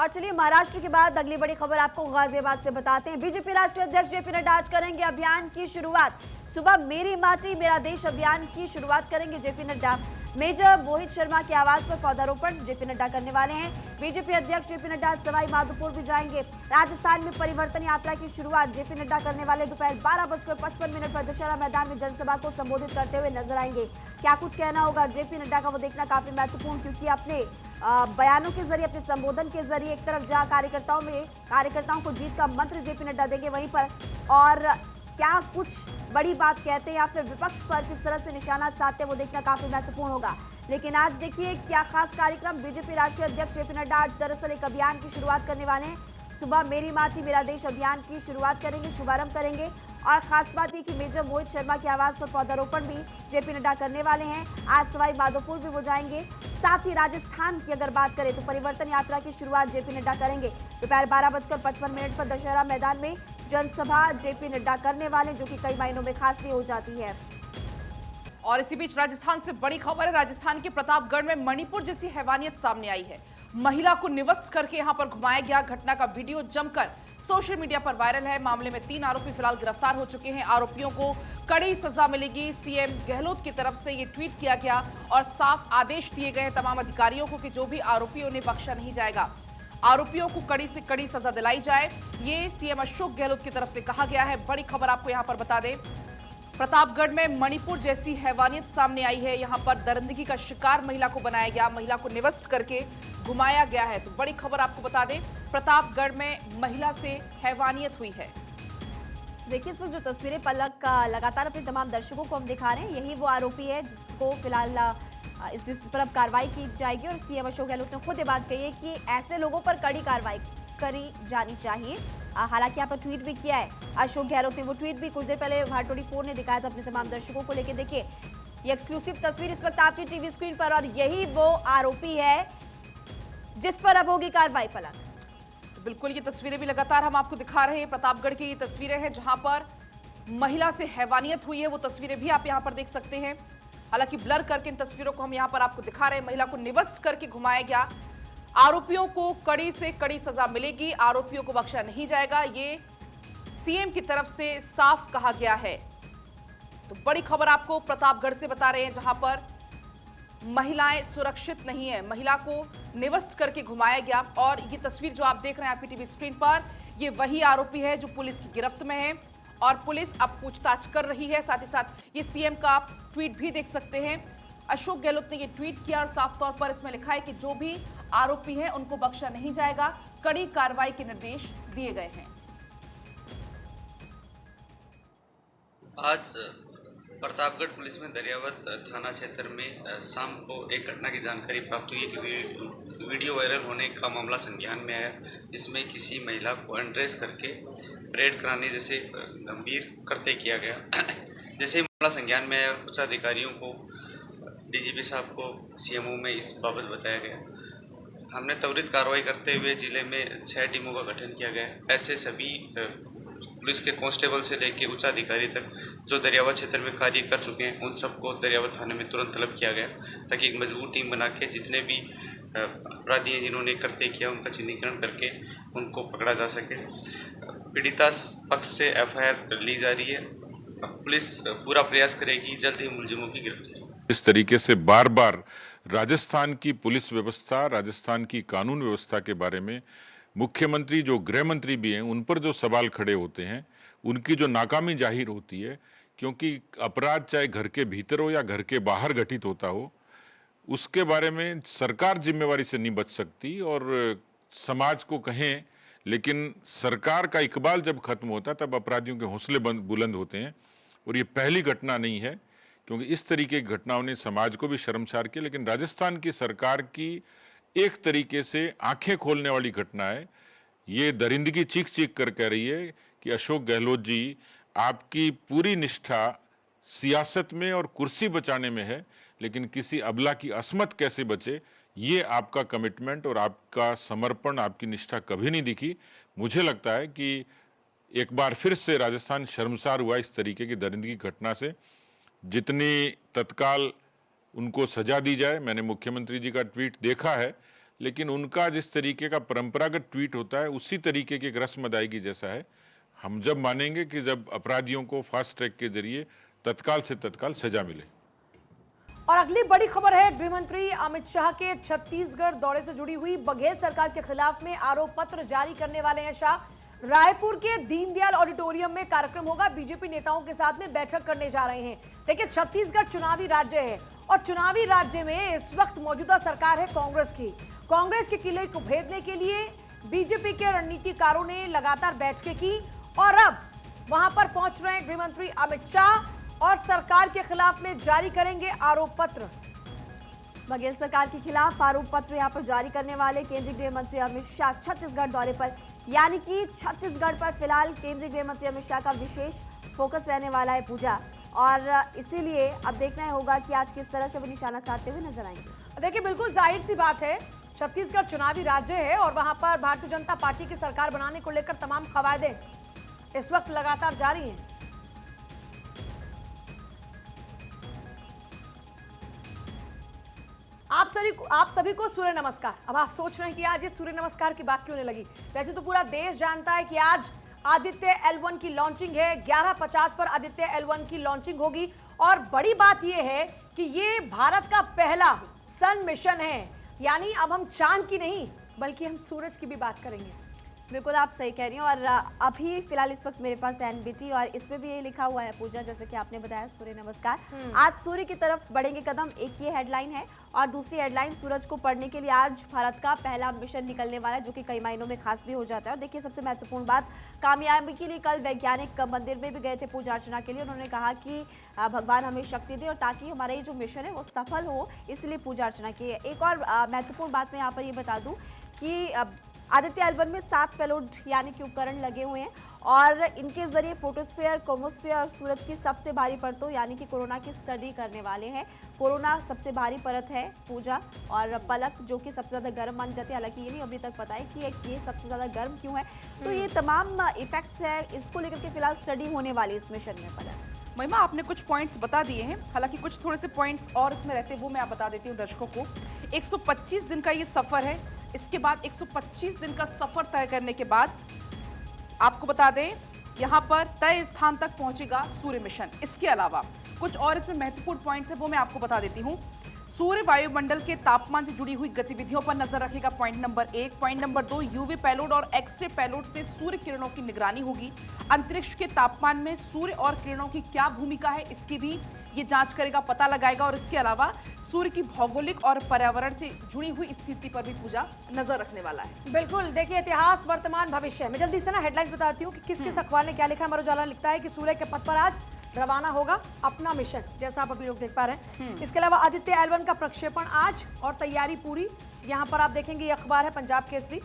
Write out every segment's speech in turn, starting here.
और चलिए महाराष्ट्र के बाद अगली बड़ी खबर आपको गाजियाबाद से बताते हैं। बीजेपी राष्ट्रीय अध्यक्ष जेपी नड्डा आज करेंगे अभियान की शुरुआत। सुबह मेरी माटी मेरा देश अभियान की शुरुआत करेंगे जेपी नड्डा। मेजर मोहित शर्मा के आवास पर पौधारोपण जेपी नड्डा करने वाले हैं। बीजेपी अध्यक्ष जेपी नड्डा सवाई माधोपुर भी जाएंगे। राजस्थान में परिवर्तन यात्रा की शुरुआत जेपी नड्डा करने वाले दोपहर 12:55 पर दशहरा मैदान में जनसभा को संबोधित करते हुए नजर आएंगे। क्या कुछ कहना होगा जेपी नड्डा का, वो देखना काफी महत्वपूर्ण, क्योंकि अपने बयानों के जरिए, अपने संबोधन के जरिए एक तरफ जहां कार्यकर्ताओं को जीत का मंत्र जेपी नड्डा देंगे, वहीं पर और क्या कुछ बड़ी बात कहते हैं या फिर विपक्ष पर किस तरह से निशाना साधते हैं, वो देखना काफी महत्वपूर्ण होगा। लेकिन आज देखिए क्या खास कार्यक्रम। बीजेपी राष्ट्रीय अध्यक्ष जेपी नड्डा आज दरअसल एक अभियान की शुरुआत करने वाले हैं। सुबह मेरी माटी मेरा देश अभियान की शुरुआत करेंगे, शुभारंभ करेंगे। और खास बात यह कि मेजर मोहित शर्मा के आवास पर पौधारोपण भी जेपी नड्डा करने वाले हैं। आज सवाई माधोपुर भी वो जाएंगे। साथ ही राजस्थान की अगर बात करें तो परिवर्तन यात्रा की शुरुआत जेपी नड्डा करेंगे। दोपहर 12:55 पर दशहरा मैदान में जनसभा जेपी नड्डा करने वाले, जो कि कई मायनों में खास भी हो जाती है। और इसी बीच राजस्थान से बड़ी खबर है। राजस्थान के प्रतापगढ़ में मणिपुर जैसी हैवानियत सामने आई है। महिला को निवस्त करके यहां पर घुमाया गया। घटना का वीडियो जमकर सोशल मीडिया पर वायरल है। मामले में 3 आरोपी फिलहाल गिरफ्तार हो चुके हैं। आरोपियों को कड़ी सजा मिलेगी। सीएम गहलोत की तरफ से ये ट्वीट किया गया और साफ आदेश दिए गए हैं तमाम अधिकारियों को कि जो भी आरोपी उन्हें बख्शा नहीं जाएगा। आरोपियों को कड़ी से कड़ी सजा दिलाई जाए, ये सीएम अशोक गहलोत की तरफ से कहा गया है। बड़ी खबर आपको यहां पर बता दें, प्रतापगढ़ में मणिपुर जैसी हैवानियत सामने आई है। यहां पर दरिंदगी का शिकार महिला को बनाया गया, महिला को निवस्त करके घुमाया गया है। तो बड़ी खबर आपको बता दें, प्रतापगढ़ में महिला से हैवानियत हुई है। देखिए इस वक्त जो तस्वीरें पलक लगातार अपने तमाम दर्शकों को हम दिखा रहे हैं, यही वो आरोपी है जिसको फिलहाल इस पर अब कार्रवाई की जाएगी। और सीएम अशोक गहलोत ने खुद ये बात कही है कि ऐसे लोगों पर कड़ी कार्रवाई करी जानी चाहिए। हालांकि यहाँ पर ट्वीट भी किया है अशोक गहलोत ने। वो ट्वीट भी कुछ देर पहले भाट24 ने दिखाया था अपने तमाम दर्शकों को लेकर। देखिए ये एक्सक्लूसिव तस्वीर इस वक्त आपकी टीवी स्क्रीन पर, और यही वो आरोपी है जिस पर अब होगी कार्रवाई। पलक तो बिल्कुल ये तस्वीरें भी लगातार हम आपको दिखा रहे हैं। प्रतापगढ़ की ये तस्वीरें हैं जहां पर महिला से हैवानियत हुई है। वो तस्वीरें भी आप यहां पर देख सकते हैं। हालांकि ब्लर करके इन तस्वीरों को हम यहां पर आपको दिखा रहे हैं। महिला को निवस्त करके घुमाया गया। आरोपियों को कड़ी से कड़ी सजा मिलेगी, आरोपियों को बख्शा नहीं जाएगा, ये सीएम की तरफ से साफ कहा गया है। तो बड़ी खबर आपको प्रतापगढ़ से बता रहे हैं जहां पर महिलाएं सुरक्षित नहीं है, महिला को निवस्त करके घुमाया गया। और ये तस्वीर जो आप देख रहे हैं आपकी टीवी स्क्रीन पर, ये वही आरोपी है जो पुलिस की गिरफ्त में है और पुलिस अब पूछताछ कर रही है। साथ ही साथ ये सीएम का आप ट्वीट भी देख सकते हैं। अशोक गहलोत ने ये ट्वीट किया और साफ तौर पर इसमें लिखा है कि जो भी आरोपी हैं उनको बख्शा नहीं जाएगा, कड़ी कार्रवाई के निर्देश दिए गए हैं। आज प्रतापगढ़ पुलिस में दरियावत थाना क्षेत्र में शाम को एक घटना की जानकारी प्राप्त हुई कि वीडियो वायरल होने का मामला संज्ञान में आया, जिसमें किसी महिला को अनड्रेस करके परेड कराने जैसे गंभीर कृत्य किया गया। जैसे ही मामला संज्ञान में आया, उच्च अधिकारियों को, डीजीपी साहब को सीएमओ में इस बाबत बताया गया। हमने त्वरित कार्रवाई करते हुए जिले में 6 टीमों का गठन किया गया। ऐसे सभी पुलिस के कांस्टेबल से लेकर उच्च अधिकारी तक जो दरियावत क्षेत्र में कार्य कर चुके हैं, उन सबको दरियावत थाने में तुरंत तलब किया गया, ताकि एक मजबूत टीम बना के जितने भी अपराधी हैं जिन्होंने कृत्य किया उनका चिन्हीकरण करके उनको पकड़ा जा सके। पीड़िता पक्ष से एफआईआर ली जा रही है। पुलिस पूरा प्रयास करेगी जल्द ही मुलजिमों की गिरफ्तारी। इस तरीके से बार बार राजस्थान की पुलिस व्यवस्था, राजस्थान की कानून व्यवस्था के बारे में मुख्यमंत्री, जो गृह मंत्री भी हैं, उन पर जो सवाल खड़े होते हैं, उनकी जो नाकामी जाहिर होती है, क्योंकि अपराध चाहे घर के भीतर हो या घर के बाहर घटित होता हो, उसके बारे में सरकार जिम्मेवारी से नहीं बच सकती। और समाज को कहें, लेकिन सरकार का इकबाल जब खत्म होता है तब अपराधियों के हौसले बुलंद होते हैं। और ये पहली घटना नहीं है, क्योंकि इस तरीके की घटनाओं ने समाज को भी शर्मसार किया। लेकिन राजस्थान की सरकार की एक तरीके से आंखें खोलने वाली घटना है। ये दरिंदगी चीख चीख कर कह रही है कि अशोक गहलोत जी, आपकी पूरी निष्ठा सियासत में और कुर्सी बचाने में है, लेकिन किसी अबला की असमत कैसे बचे, ये आपका कमिटमेंट और आपका समर्पण, आपकी निष्ठा कभी नहीं दिखी। मुझे लगता है कि एक बार फिर से राजस्थान शर्मसार हुआ इस तरीके की दरिंदगी घटना से। जितनी तत्काल उनको सजा दी जाए, मैंने मुख्यमंत्री जी का ट्वीट देखा है, लेकिन उनका जिस तरीके का परंपरागत ट्वीट होता है उसी तरीके की एक रस्म अदायगी जैसा है। हम जब मानेंगे कि जब अपराधियों को फास्ट ट्रैक के जरिए तत्काल से तत्काल सजा मिले। और अगली बड़ी खबर है गृह मंत्री अमित शाह के छत्तीसगढ़ दौरे से जुड़ी हुई। बघेल सरकार के खिलाफ में आरोप पत्र जारी करने वाले हैं शाह। रायपुर के दीनदयाल ऑडिटोरियम में कार्यक्रम होगा। बीजेपी नेताओं के साथ में बैठक करने जा रहे हैं। देखिए, छत्तीसगढ़ चुनावी राज्य है और चुनावी राज्य में इस वक्त मौजूदा सरकार है कांग्रेस की। कांग्रेस के किले को भेदने के लिए बीजेपी के रणनीतिकारों ने लगातार बैठकें की और अब वहां पर पहुंच रहे हैं गृह मंत्री अमित शाह और सरकार के खिलाफ में जारी करेंगे आरोप पत्र। बघेल सरकार के खिलाफ आरोप पत्र यहां पर जारी करने वाले केंद्रीय गृह मंत्री अमित शाह छत्तीसगढ़ दौरे पर, यानी कि छत्तीसगढ़ पर फिलहाल केंद्रीय गृह मंत्री अमित शाह का विशेष फोकस रहने वाला है पूजा, और इसीलिए अब देखना होगा कि आज किस तरह से वो निशाना साधते हुए नजर आएंगे। देखिए, बिल्कुल जाहिर सी बात है, छत्तीसगढ़ चुनावी राज्य है और वहां पर भारतीय जनता पार्टी की सरकार बनाने को लेकर तमाम कवायदे इस वक्त लगातार जारी हैं। आप सभी को सूर्य नमस्कार। अब आप सोच रहे हैं कि आज ये सूर्य नमस्कार की बात क्यों नहीं लगी। वैसे तो पूरा देश जानता है कि आज आदित्य L1 की लॉन्चिंग है। 11:50 पर आदित्य L1 की लॉन्चिंग होगी और बड़ी बात यह है कि ये भारत का पहला सन मिशन है, यानी अब हम चांद की नहीं बल्कि हम सूरज की भी बात करेंगे। बिल्कुल आप सही कह रही हैं। और अभी फिलहाल इस वक्त मेरे पास एनबीटी और इसमें भी ये लिखा हुआ है पूजा, जैसे कि आपने बताया, सूर्य नमस्कार। आज सूर्य की तरफ बढ़ेंगे कदम, एक ये हेडलाइन है। और दूसरी हेडलाइन, सूरज को पढ़ने के लिए आज भारत का पहला मिशन निकलने वाला है, जो कि कई मायनों में खास भी हो जाता है। और देखिए, सबसे महत्वपूर्ण बात, कामयाबी के लिए कल वैज्ञानिक मंदिर में भी गए थे पूजा अर्चना के लिए। उन्होंने कहा कि भगवान हमें शक्ति दे और ताकि हमारा ये जो मिशन है वो सफल हो, इसलिए पूजा अर्चना की है। एक और महत्वपूर्ण बात मैं यहाँ पर ये बता दूँ कि आदित्य L1 में 7 पेलोड यानी कि उपकरण लगे हुए हैं और इनके जरिए फोटोस्फीयर, क्रोमोस्फीयर और सूरज की सबसे भारी परतों यानी कि कोरोना की स्टडी करने वाले हैं। कोरोना सबसे भारी परत है पूजा, और पलक जो कि सबसे ज़्यादा गर्म मानी जाती है। हालांकि ये नहीं अभी तक पता है कि ये सबसे ज़्यादा गर्म क्यों है। तो ये तमाम इफेक्ट्स है, इसको लेकर के फिलहाल स्टडी होने वाली इस मिशन में। पलक, महिमा, आपने कुछ पॉइंट्स बता दिए हैं, हालांकि कुछ थोड़े से पॉइंट्स और इसमें रहते हैं, वो मैं आप बता देती हूँ दर्शकों को। 125 दिन का ये सफर है। इसके बाद 125 दिन का सफर तय करने के बाद आपको बता दें, यहां पर तय स्थान तक पहुंचेगा सूर्य मिशन। इसके अलावा कुछ और इसमें महत्वपूर्ण पॉइंट्स हैं, वो मैं आपको बता देती हूं। सूर्य वायुमंडल के तापमान से जुड़ी हुई गतिविधियों पर नजर रखेगा, point number 1। Point number 2, UV payload और एक्सरे पेलोड से सूर्य किरणों की निगरानी होगी। अंतरिक्ष के तापमान में सूर्य और किरणों की क्या भूमिका है, इसकी भी ये जांच करेगा, पता लगाएगा। और इसके अलावा सूर्य की भौगोलिक और पर्यावरण से जुड़ी हुई स्थिति पर भी पूजा नजर रखने वाला है। बिल्कुल, देखिए, इतिहास, वर्तमान, भविष्य। मैं जल्दी से ना हेडलाइंस बताती हूँ कि किस किस अखबार ने क्या लिखा है। अमर उजाला लिखता है कि सूर्य के पथ पर आज रवाना होगा अपना मिशन, जैसा आप अभी लोग देख पा रहे हैं। इसके अलावा आदित्य L1 का प्रक्षेपण आज और तैयारी पूरी। यहाँ पर आप देखेंगे, ये अखबार है पंजाब केसरी।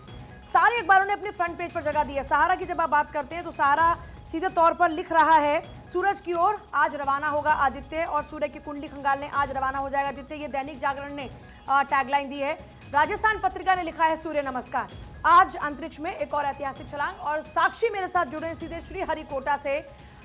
सारे अखबारों ने अपने फ्रंट पेज पर जगह दी है। सहारा की जब आप बात करते हैं तो सहारा सीधे तौर पर लिख रहा है, सूरज की ओर आज रवाना होगा आदित्य और सूर्य की कुंडली खंगालने आज रवाना हो जाएगा आदित्य। ये दैनिक जागरण ने टैगलाइन दी है। राजस्थान पत्रिका ने लिखा है, सूर्य नमस्कार, आज अंतरिक्ष में एक और ऐतिहासिक छलांग। और साक्षी मेरे साथ जुड़े सीधे श्री हरिकोटा से।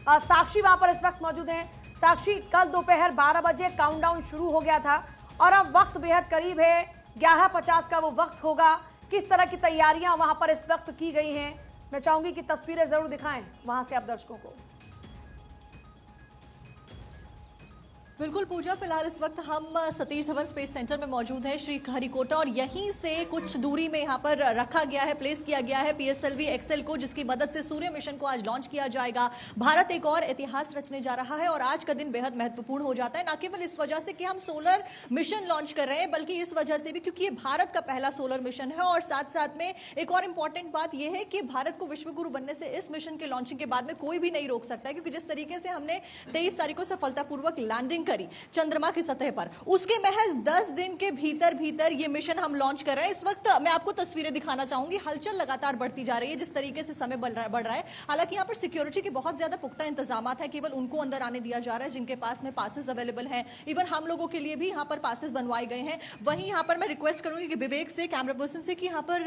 साक्षी वहां पर इस वक्त मौजूद हैं। साक्षी, कल दोपहर 12 बजे काउंटडाउन शुरू हो गया था और अब वक्त बेहद करीब है, 11:50 का वो वक्त होगा। किस तरह की तैयारियां वहां पर इस वक्त की गई हैं, मैं चाहूंगी कि तस्वीरें जरूर दिखाएं वहां से आप दर्शकों को। बिल्कुल पूजा, फिलहाल इस वक्त हम सतीश धवन स्पेस सेंटर में मौजूद हैं श्री हरिकोटा, और यहीं से कुछ दूरी में यहाँ पर रखा गया है, प्लेस किया गया है PSLV XL को, जिसकी मदद से सूर्य मिशन को आज लॉन्च किया जाएगा। भारत एक और इतिहास रचने जा रहा है और आज का दिन बेहद महत्वपूर्ण हो जाता है, न केवल इस वजह से कि हम सोलर मिशन लॉन्च कर रहे हैं, बल्कि इस वजह से भी क्योंकि ये भारत का पहला सोलर मिशन है। और साथ साथ में एक और इंपॉर्टेंट बात यह है कि भारत को विश्वगुरु बनने से इस मिशन के लॉन्चिंग के बाद में कोई भी नहीं रोक सकता है, क्योंकि जिस तरीके से हमने 23 तारीख को सफलतापूर्वक लैंडिंग करी चंद्रमा की सतह पर, उसके महज 10 दिन के भीतर भीतर ये मिशन हम लॉन्च कर रहे हैं। इस वक्त मैं आपको तस्वीरें दिखाना चाहूंगी। हलचल लगातार बढ़ती जा रही है, जिस तरीके से समय बढ़ रहा है। हालांकि यहाँ पर सिक्योरिटी के बहुत ज्यादा पुख्ता इंतजाम है, केवल उनको अंदर आने दिया जा रहा है जिनके पास में पासेस अवेलेबल हैं। इवन हम लोगों के लिए भी यहाँ पर पासेस बनवाए गए हैं। वहीं यहाँ पर मैं रिक्वेस्ट करूंगी कि विवेक से, कैमरा पर्सन से, कि यहाँ पर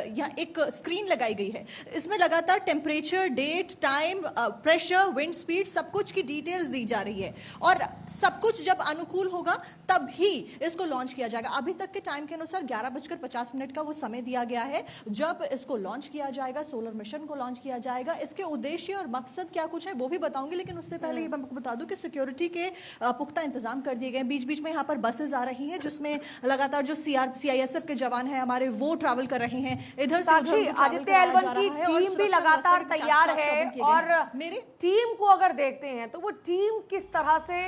यहाँ एक स्क्रीन लगाई गई है, इसमें लगातार temperature, date, time, pressure, wind speed, सब कुछ की डिटेल्स दी जा रही है। और सब कुछ जब अनुकूल होगा तब ही इसको लॉन्च किया जाएगा। अभी तक के टाइम के अनुसार 11:50 का वो समय दिया गया है जब इसको लॉन्च किया जाएगा, सोलर मिशन को लॉन्च किया जाएगा। इसके उद्देश्य और मकसद क्या कुछ है वो भी बताऊंगी, लेकिन उससे पहले ये मैं आपको बता दूं कि सिक्योरिटी के पुख्ता इंतजाम कर दिए गए। बीच बीच में यहाँ पर बसेज आ रही हैं जिसमें लगातार जो CISF के जवान हैं हमारे वो ट्रैवल कर रहे हैं। इधर से उधर साक्षी, को travel आदित्य कराया एल1 जा की रहा है और टीम भी सुरक्षा लगातार व्यवस्था के तैयार चाक-चौबंद है किए गए हैं। और मेरे टीम को अगर देखते हैं तो वो टीम किस तरह से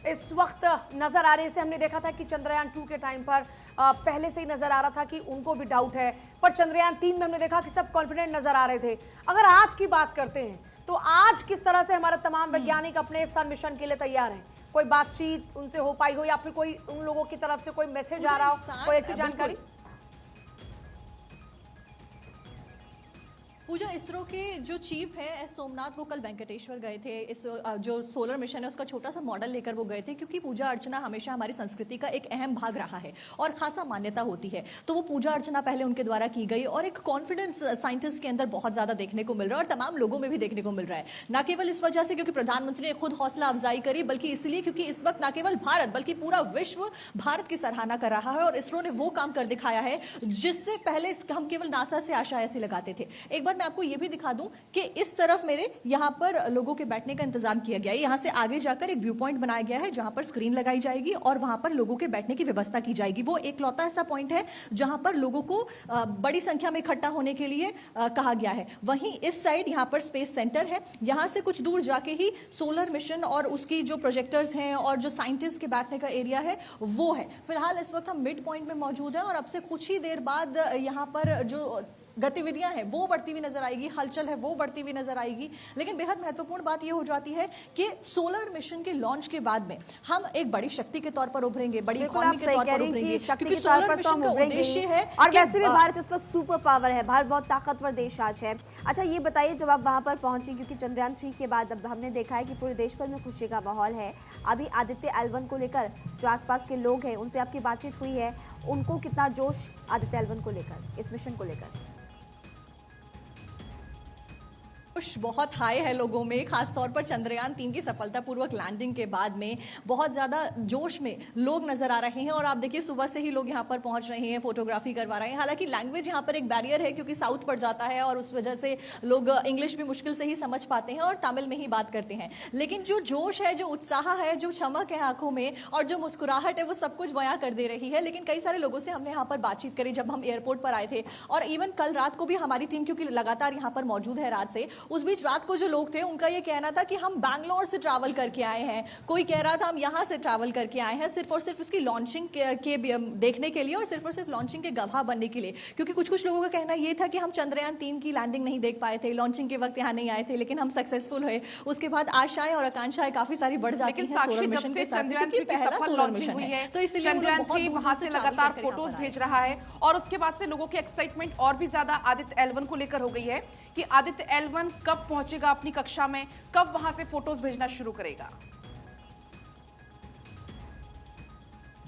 इस वक्त नजर आ रही है। हमने देखा था कि चंद्रयान 2 के टाइम पर पहले से ही नजर आ रहा था कि उनको भी डाउट है, पर चंद्रयान 3 में हमने देखा कि सब कॉन्फिडेंट नजर आ रहे थे। अगर आज की बात करते हैं तो आज किस तरह से हमारे तमाम वैज्ञानिक अपने सन मिशन के लिए तैयार हैं? कोई बातचीत उनसे हो पाई हो या फिर कोई उन लोगों की तरफ से कोई मैसेज आ रहा हो, कोई ऐसी जानकारी? पूजा, इसरो के जो चीफ है एस सोमनाथ वो कल वेंकटेश्वर गए थे। इस जो सोलर मिशन है उसका छोटा सा मॉडल लेकर वो गए थे, क्योंकि पूजा अर्चना हमेशा हमारी संस्कृति का एक अहम भाग रहा है और खासा मान्यता होती है। तो वो पूजा अर्चना पहले उनके द्वारा की गई और एक कॉन्फिडेंस साइंटिस्ट के अंदर बहुत ज्यादा देखने को मिल रहा है और तमाम लोगों में भी देखने को मिल रहा है। न केवल इस वजह से क्योंकि प्रधानमंत्री ने खुद हौसला अफजाई करी, बल्कि इसलिए क्योंकि इस वक्त न केवल भारत बल्कि पूरा विश्व भारत की सराहना कर रहा है और इसरो ने वो काम कर दिखाया है जिससे पहले हम केवल नासा से आशा ऐसी लगाते थे। एक बार मैं आपको ये भी दिखा दूं कि इस तरफ मेरे यहां पर लोगों के बैठने का इंतजाम किया गया है। यहां से आगे जाकर एक व्यू पॉइंट बनाया गया है जहां पर स्क्रीन लगाई जाएगी और वहां पर लोगों के बैठने की व्यवस्था की जाएगी। वो एक लौता ऐसा पॉइंट है जहां पर लोगों को बड़ी संख्या में इकट्ठा होने के लिए कहा गया है। वहीं इस साइड यहां पर स्पेस सेंटर है। यहां से कुछ दूर जाके ही सोलर मिशन और उसकी जो प्रोजेक्टर्स हैं और जो साइंटिस्ट के बैठने का एरिया है वो है। फिलहाल इस वक्त हम मिड पॉइंट में मौजूद हैं और अब से कुछ ही देर बाद यहां पर जो गतिविधियां हैं वो बढ़ती हुई नजर आएगी, हलचल है वो बढ़ती हुई नजर आएगी। लेकिन बेहद महत्वपूर्ण बात ये हो जाती है कि सोलर मिशन के लॉन्च के बाद में हम एक बड़ी शक्ति के तौर पर उभरेंगे, बड़ी इकोनॉमी के तौर पर उभरेंगे, क्योंकि सोलर मिशन का उद्देश्य है। और वैसे भी भारत इस वक्त सुपर पावर है, भारत बहुत ताकतवर देश आज है। अच्छा ये बताइए, जब आप वहां पर पहुंची, क्योंकि चंद्रयान 3 के बाद अब हमने देखा है कि पूरे देश भर में खुशी का माहौल है, अभी आदित्य L1 को लेकर जो आसपास के लोग हैं उनसे आपकी बातचीत हुई है, उनको कितना जोश आदित्य L1 को लेकर, इस मिशन को लेकर? बहुत हाई है लोगों में, खासतौर पर चंद्रयान 3 की सफलतापूर्वक लैंडिंग के बाद में बहुत ज़्यादा जोश में लोग नजर आ रहे हैं। और आप देखिए सुबह से ही लोग यहाँ पर पहुंच रहे हैं, फोटोग्राफी करवा रहे हैं। हालांकि लैंग्वेज यहाँ पर एक बैरियर है क्योंकि साउथ पड़ जाता है और उस वजह से लोग इंग्लिश भी मुश्किल से ही समझ पाते हैं और तमिल में ही बात करते हैं। लेकिन जो जोश है, जो उत्साह है, जो चमक है आंखों में और जो मुस्कुराहट है वो सब कुछ बयां कर दे रही है। लेकिन कई सारे लोगों से हमने यहाँ पर बातचीत करी जब हम एयरपोर्ट पर आए थे, और इवन कल रात को भी हमारी टीम क्योंकि लगातार यहाँ पर मौजूद है रात से, उस बीच रात को जो लोग थे उनका ये कहना था कि हम बैंगलोर से ट्रैवल करके आए हैं, कोई कह रहा था हम यहाँ से ट्रैवल करके आए हैं सिर्फ और सिर्फ इसकी लॉन्चिंग के देखने के लिए और सिर्फ लॉन्चिंग के गवाह बनने के लिए। क्योंकि कुछ लोगों का कहना ये था कि हम चंद्रयान 3 की लैंडिंग नहीं देख पाए थे, लॉन्चिंग के वक्त यहाँ नहीं आए थे, लेकिन हम सक्सेसफुल हुए। उसके बाद आशाएं और आकांक्षाएं काफी सारी बढ़ जाती हैं सोलर मिशन के साथ, क्योंकि पहला सोलर मिशन है। तो इसलिए चंद्रयान 3 वहां से लगातार फोटोज भेज रहा है और उसके बाद से लोगों की एक्साइटमेंट और भी ज्यादा आदित्य L1 को लेकर हो गई है कि आदित्य L1 कब पहुंचेगा अपनी कक्षा में, कब वहां से फोटोज भेजना शुरू करेगा।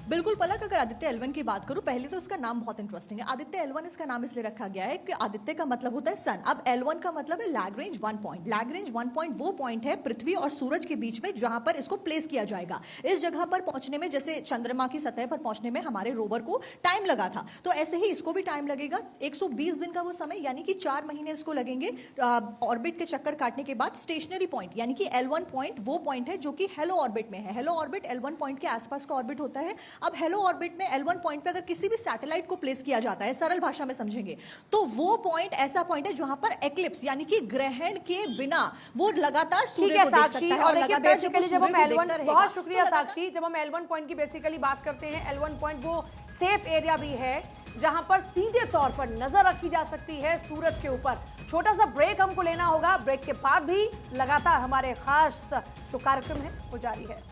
बिल्कुल पलक, अगर आदित्य L1 की बात करूं, पहले तो इसका नाम बहुत इंटरेस्टिंग है। आदित्य L1 इसका नाम इसलिए रखा गया है कि आदित्य का मतलब होता है सन। अब L1 का मतलब है लैग्रेंज 1 पॉइंट। लैग्रेंज 1 पॉइंट वो पॉइंट है पृथ्वी और सूरज के बीच में जहां पर इसको प्लेस किया जाएगा। इस जगह पर पहुंचने में, जैसे चंद्रमा की सतह पर पहुंचने में हमारे रोवर को टाइम लगा था, तो ऐसे ही इसको भी टाइम लगेगा। 120 दिन का वो समय, यानी कि 4 महीने इसको लगेंगे ऑर्बिट के चक्कर काटने के बाद। स्टेशनरी पॉइंट यानी कि L1 पॉइंट वो पॉइंट है जो कि हेलो ऑर्बिट में है। हेलो ऑर्बिट L1 पॉइंट के आसपास का ऑर्बिट होता है। अब हेलो ऑर्बिट में L1 पॉइंट पे अगर किसी भी सैटेलाइट को प्लेस किया जाता है, सरल भाषा में समझेंगे तो वो पॉइंट ऐसा पॉइंट है जहां पर एक्लिप्स यानी कि ग्रहण के बिना वो लगातार सूर्य को देख सकता है और लगातार जब हम L1, बहुत शुक्रिया साक्षी, जब हम L1 पॉइंट की बेसिकली बात करते हैं, L1 पॉइंट वो सेफ एरिया भी है जहां पर सीधे तौर पर नजर रखी जा सकती है सूरज के ऊपर। छोटा सा ब्रेक हमको लेना होगा, ब्रेक के बाद भी लगातार हमारे खास जो कार्यक्रम है वो जारी है।